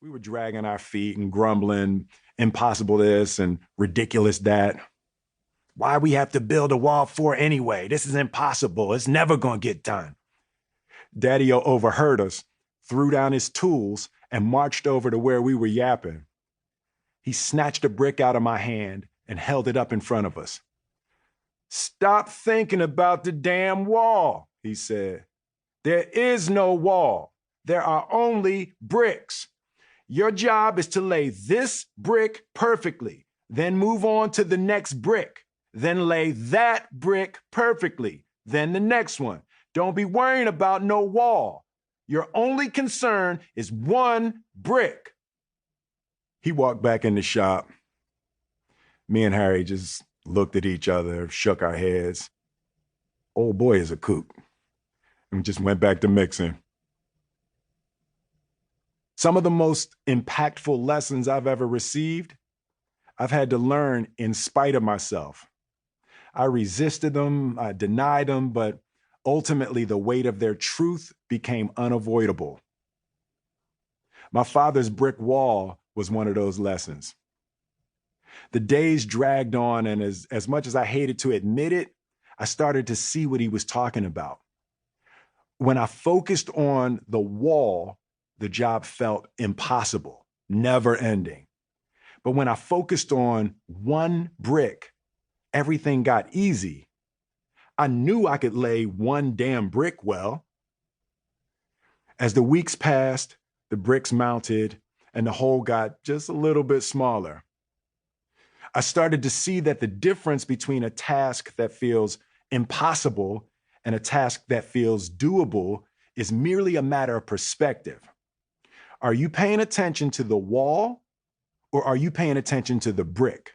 We were dragging our feet and grumbling, impossible this and ridiculous that. Why we have to build a wall for anyway? This is impossible. It's never going to get done. Daddy-O overheard us, threw down his tools, and marched over to where we were yapping. He snatched a brick out of my hand and held it up in front of us. "Stop thinking about the damn wall," he said. "There is no wall. There are only bricks. Your job is to lay this brick perfectly, then move on to the next brick, then lay that brick perfectly, then the next one. Don't be worrying about no wall. Your only concern is one brick." He walked back in the shop. Me and Harry just looked at each other, shook our heads. Old boy is a kook. And just went back to mixing. Some of the most impactful lessons I've ever received, I've had to learn in spite of myself. I resisted them, I denied them, but ultimately the weight of their truth became unavoidable. My father's brick wall was one of those lessons. The days dragged on, and as much as I hated to admit it, I started to see what he was talking about. When I focused on the wall, the job felt impossible, never ending. But when I focused on one brick, everything got easy. I knew I could lay one damn brick well. As the weeks passed, the bricks mounted, and the hole got just a little bit smaller. I started to see that the difference between a task that feels impossible and a task that feels doable is merely a matter of perspective. Are you paying attention to the wall, or are you paying attention to the brick?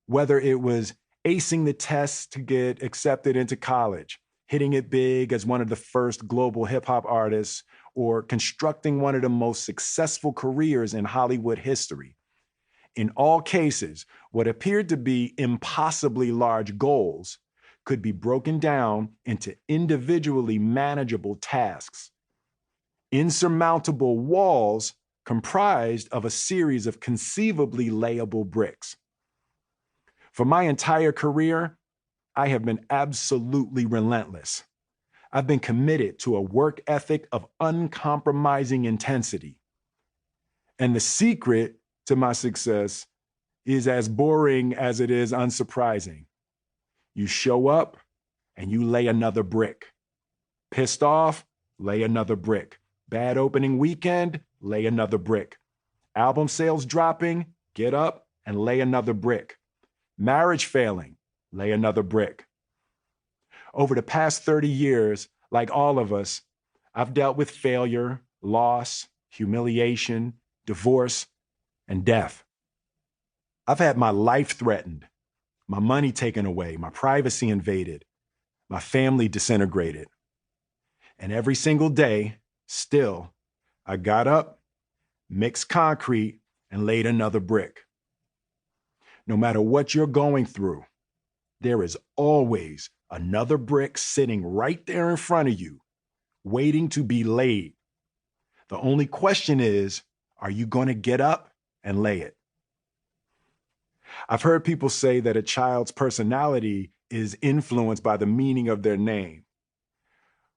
Whether it was acing the tests to get accepted into college, hitting it big as one of the first global hip hop artists, or constructing one of the most successful careers in Hollywood history. In all cases, what appeared to be impossibly large goals could be broken down into individually manageable tasks. Insurmountable walls comprised of a series of conceivably layable bricks. For my entire career, I have been absolutely relentless. I've been committed to a work ethic of uncompromising intensity. And the secret to my success is as boring as it is unsurprising. You show up and you lay another brick. Pissed off, lay another brick. Bad opening weekend, lay another brick. Album sales dropping, get up and lay another brick. Marriage failing, lay another brick. Over the past 30 years, like all of us, I've dealt with failure, loss, humiliation, divorce, and death. I've had my life threatened, my money taken away, my privacy invaded, my family disintegrated. And every single day, still, I got up, mixed concrete, and laid another brick. No matter what you're going through, there is always another brick sitting right there in front of you, waiting to be laid. The only question is, are you going to get up and lay it? I've heard people say that a child's personality is influenced by the meaning of their name.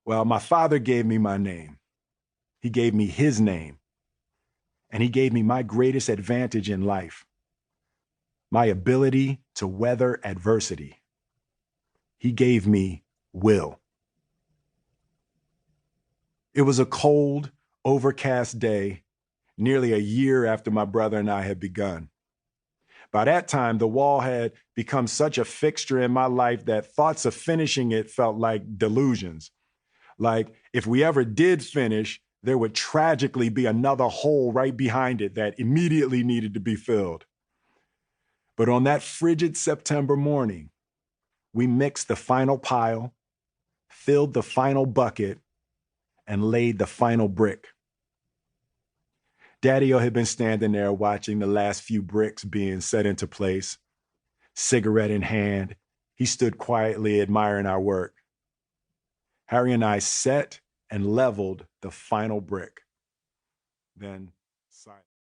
Well, my father gave me my name. He gave me his name. And he gave me my greatest advantage in life, my ability to weather adversity. He gave me will. It was a cold, overcast day, nearly a year after my brother and I had begun. By that time, the wall had become such a fixture in my life that thoughts of finishing it felt like delusions. Like if we ever did finish, there would tragically be another hole right behind it that immediately needed to be filled. But on that frigid September morning, we mixed the final pile, filled the final bucket, and laid the final brick. Daddy-O had been standing there watching the last few bricks being set into place. Cigarette in hand, he stood quietly admiring our work. Harry and I set and leveled the final brick. Then silence.